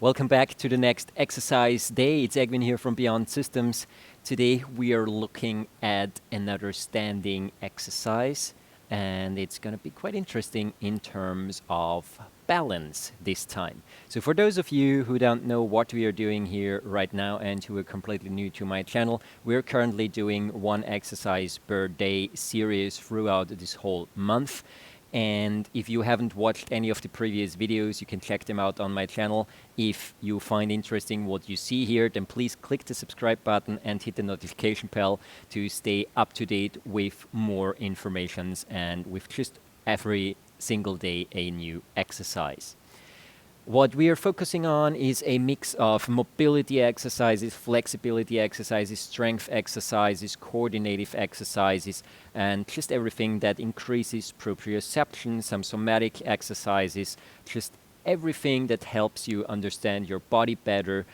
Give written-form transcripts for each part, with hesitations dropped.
Welcome back to the next exercise day. It's Egwin here from Beyond Systems. Today we are looking at another standing exercise, and it's going to be quite interesting in terms of balance this time. So for those of you who don't know what we are doing here right now and who are completely new to my channel, we're currently doing one exercise per day series throughout this whole month. And if you haven't watched any of the previous videos, you can check them out on my channel. If you find interesting what you see here, then please click the subscribe button and hit the notification bell to stay up to date with more informations and with just every single day a new exercise. What we are focusing on is a mix of mobility exercises, flexibility exercises, strength exercises, coordinative exercises, and just everything that increases proprioception, some somatic exercises, just everything that helps you understand your body better,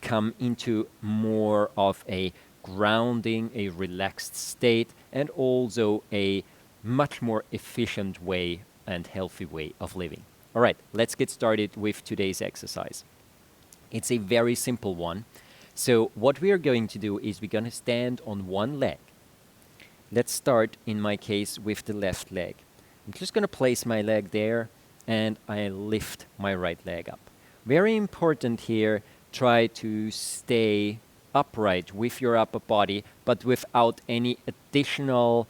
come into more of a grounding, a relaxed state, and also a much more efficient way and healthy way of living. All right, let's get started with today's exercise. It's a very simple one. So what we are going to do is we're going to stand on one leg. Let's start, in my case, with the left leg. I'm just going to place my leg there, and I lift my right leg up. Very important here, try to stay upright with your upper body, but without any additional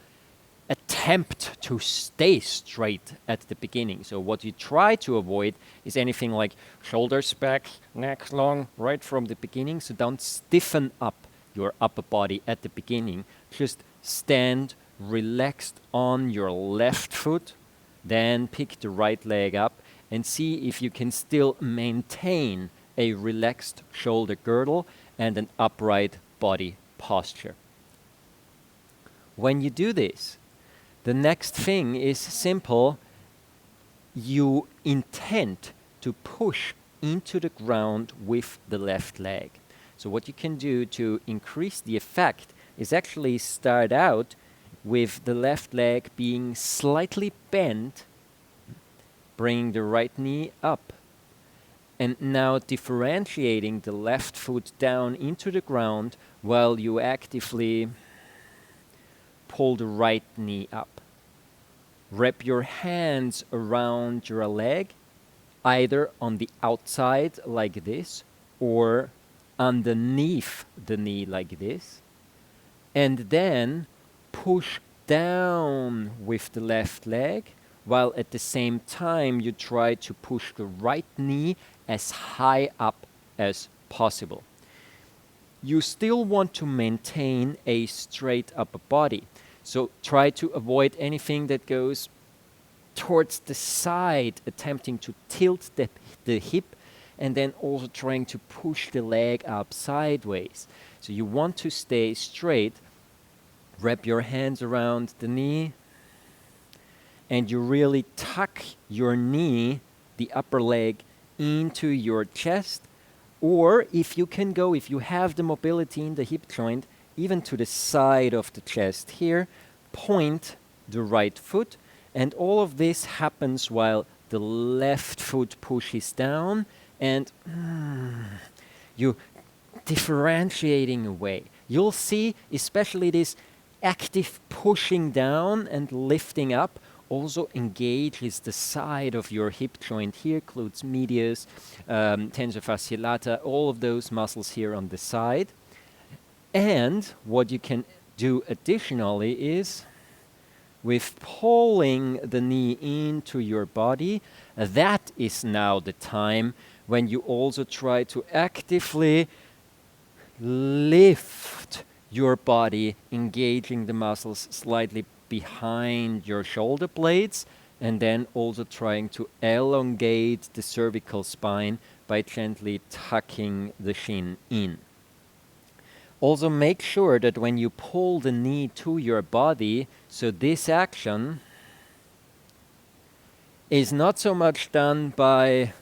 attempt to stay straight at the beginning. So what you try to avoid is anything like shoulders back, neck long, right from the beginning. So don't stiffen up your upper body at the beginning. Just stand relaxed on your left foot, then pick the right leg up and see if you can still maintain a relaxed shoulder girdle and an upright body posture. When you do this, the next thing is simple. You intend to push into the ground with the left leg. So what you can do to increase the effect is actually start out with the left leg being slightly bent, bringing the right knee up, and now differentiating the left foot down into the ground while you actively pull the right knee up. Wrap your hands around your leg, either on the outside like this or underneath the knee like this. And then push down with the left leg, while at the same time you try to push the right knee as high up as possible. You still want to maintain a straight upper body. So try to avoid anything that goes towards the side, attempting to tilt the hip, and then also trying to push the leg up sideways. So you want to stay straight. Wrap your hands around the knee, and you really tuck your knee, the upper leg, into your chest. Or if you can go, if you have the mobility in the hip joint, even to the side of the chest here, point the right foot, and all of this happens while the left foot pushes down, and you differentiating away. You'll see, especially this active pushing down and lifting up also engages the side of your hip joint here, glutes medius, tensor fasciae lata, all of those muscles here on the side. And what you can do additionally is, with pulling the knee into your body, that is now the time when you also try to actively lift your body, engaging the muscles slightly behind your shoulder blades, and then also trying to elongate the cervical spine by gently tucking the shin in. Also make sure that when you pull the knee to your body, so this action is not so much done by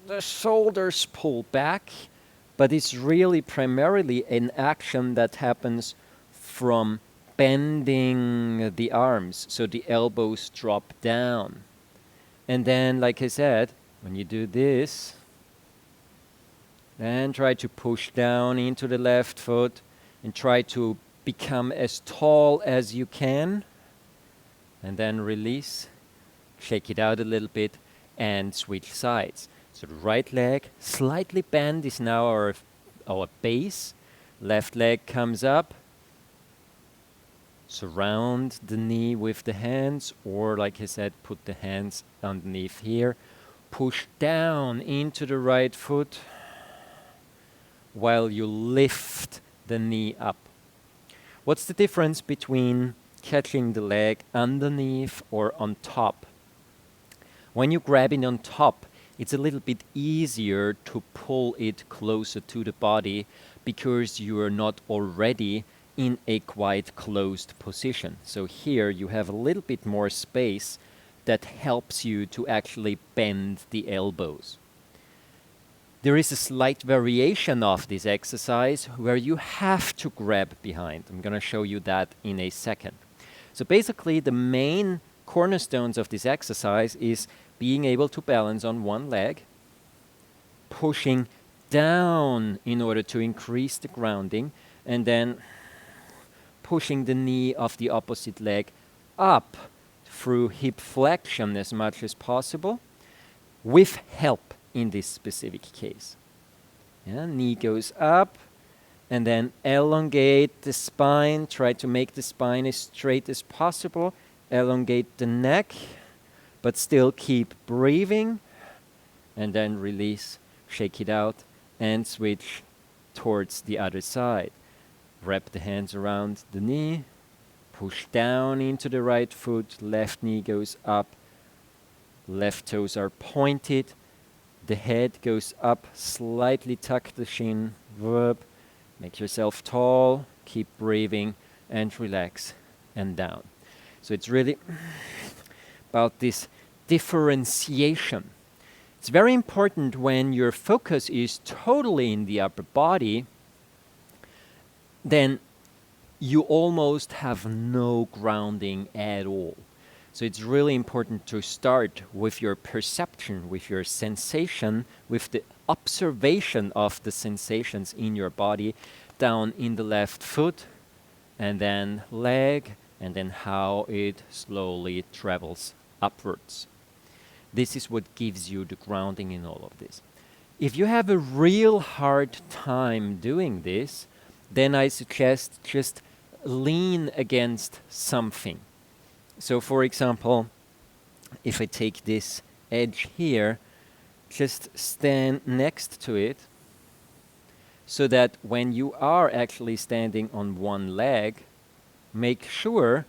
the shoulders pull back, but it's really primarily an action that happens from bending the arms, so the elbows drop down. And then, like I said, when you do this, Then try to push down into the left foot and try to become as tall as you can. And then release, shake it out a little bit, and switch sides. So the right leg slightly bent is now our base. Left leg comes up. Surround the knee with the hands, or like I said, put the hands underneath here. Push down into the right foot while you lift the knee up. What's the difference between catching the leg underneath or on top? When you grab it on top, it's a little bit easier to pull it closer to the body because you are not already in a quite closed position. So here you have a little bit more space that helps you to actually bend the elbows. There is a slight variation of this exercise where you have to grab behind. I'm going to show you that in a second. So basically the main cornerstones of this exercise is being able to balance on one leg, pushing down in order to increase the grounding, and then pushing the knee of the opposite leg up through hip flexion as much as possible, with help in this specific case. Yeah, knee goes up, and then elongate the spine, try to make the spine as straight as possible, elongate the neck, but still keep breathing, and then release, shake it out, and switch towards the other side. Wrap the hands around the knee, push down into the right foot, left knee goes up, left toes are pointed, the head goes up, slightly tuck the shin, make yourself tall, keep breathing, and relax, and down. So it's really about this differentiation. It's very important when your focus is totally in the upper body, then you almost have no grounding at all. So it's really important to start with your perception, with your sensation, with the observation of the sensations in your body, down in the left foot, and then leg, and then how it slowly travels upwards. This is what gives you the grounding in all of this. If you have a real hard time doing this, then I suggest just lean against something. So for example, if I take this edge here, just stand next to it so that when you are actually standing on one leg, make sure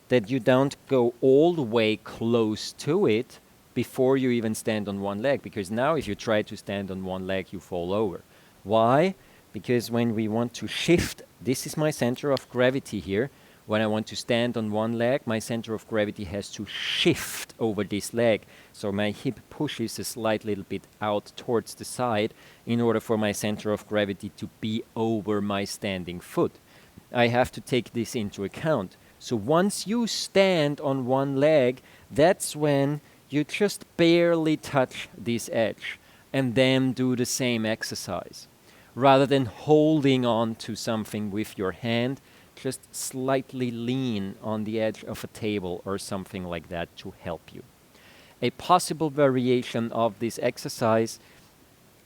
that you don't go all the way close to it before you even stand on one leg, because now if you try to stand on one leg, you fall over. Why? Because when we want to shift, this is my center of gravity here. When I want to stand on one leg, my center of gravity has to shift over this leg. So my hip pushes a slight little bit out towards the side in order for my center of gravity to be over my standing foot. I have to take this into account. So once you stand on one leg, that's when you just barely touch this edge and then do the same exercise. Rather than holding on to something with your hand, just slightly lean on the edge of a table or something like that to help you. A possible variation of this exercise,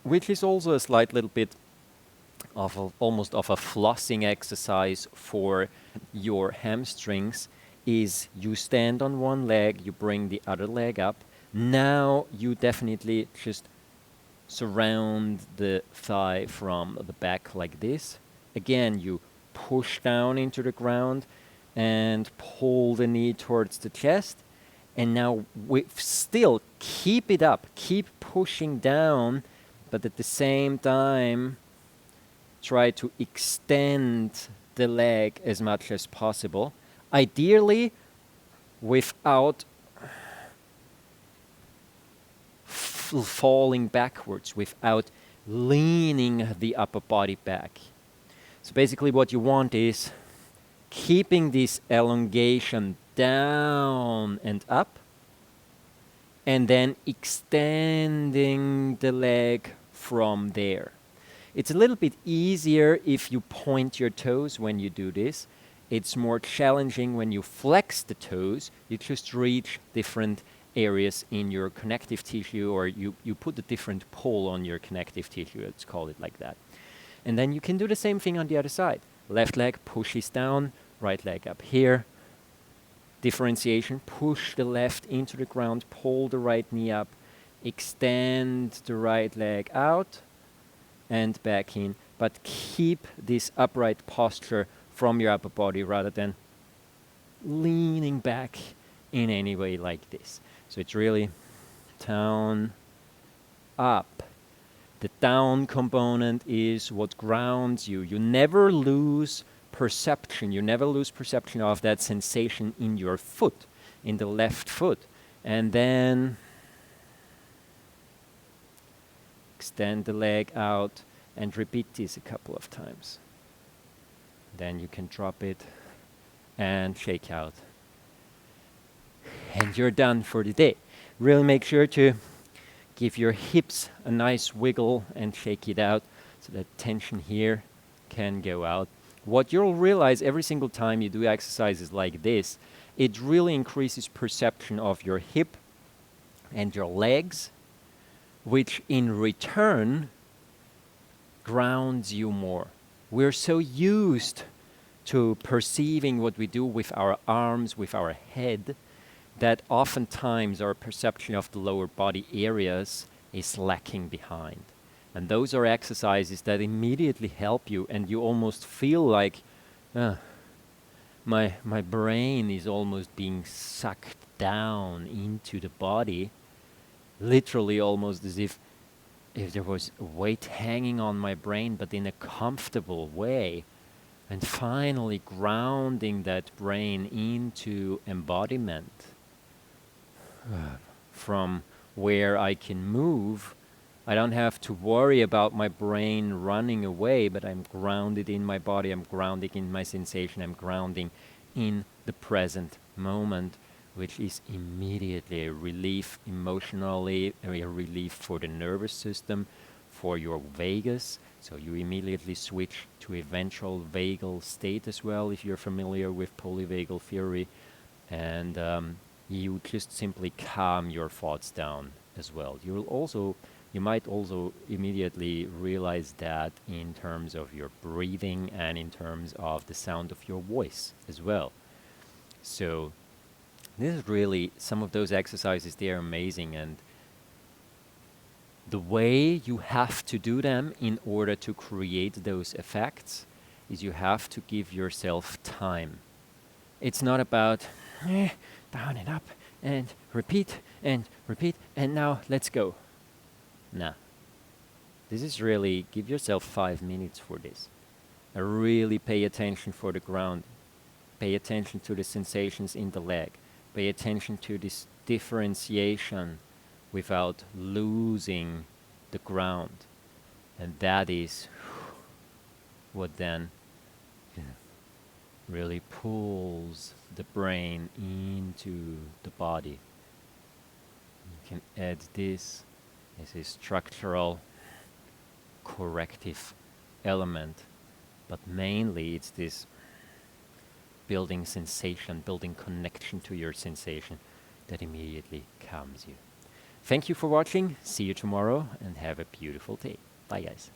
which is also a slight little bit of almost of a flossing exercise for your hamstrings, is you stand on one leg, you bring the other leg up. Now you definitely just surround the thigh from the back like this. Again, you push down into the ground and pull the knee towards the chest. And now we still keep it up, keep pushing down, but at the same time, try to extend the leg as much as possible. Ideally, without falling backwards, without leaning the upper body back. So basically what you want is keeping this elongation down and up, and then extending the leg from there. It's a little bit easier if you point your toes when you do this. It's more challenging when you flex the toes. You just reach different areas in your connective tissue, or you put a different pull on your connective tissue, let's call it like that. And then you can do the same thing on the other side. Left leg pushes down, right leg up here. Differentiation, push the left into the ground, pull the right knee up, extend the right leg out and back in, but keep this upright posture from your upper body rather than leaning back in any way like this. So it's really down, up. The down component is what grounds you. You never lose perception. You never lose perception of that sensation in your foot, in the left foot. And then extend the leg out and repeat this a couple of times. Then you can drop it and shake out. And you're done for the day. Really make sure to give your hips a nice wiggle and shake it out so that tension here can go out. What you'll realize every single time you do exercises like this, it really increases perception of your hip and your legs, which in return grounds you more. We're so used to perceiving what we do with our arms, with our head, that oftentimes our perception of the lower body areas is lacking behind. And those are exercises that immediately help you, and you almost feel like my brain is almost being sucked down into the body, literally almost as if there was a weight hanging on my brain, but in a comfortable way, and finally grounding that brain into embodiment. From where I can move, I don't have to worry about my brain running away, but I'm grounded in my body, I'm grounded in my sensation, I'm grounding in the present moment, which is immediately a relief emotionally, a relief for the nervous system, for your vagus. So you immediately switch to a ventral vagal state as well, if you're familiar with polyvagal theory. And you just simply calm your thoughts down as well. You might also immediately realize that in terms of your breathing and in terms of the sound of your voice as well. So this is really, some of those exercises, they're amazing, and the way you have to do them in order to create those effects is you have to give yourself time. It's not about down and up and repeat and now let's go. Nah. This is really, give yourself 5 minutes for this. Really pay attention for the ground. Pay attention to the sensations in the leg. Pay attention to this differentiation without losing the ground. And that is what then really pulls the brain into the body. You can add this as a structural corrective element, but mainly it's this building sensation, building connection to your sensation that immediately calms you. Thank you for watching. See you tomorrow and have a beautiful day. Bye guys.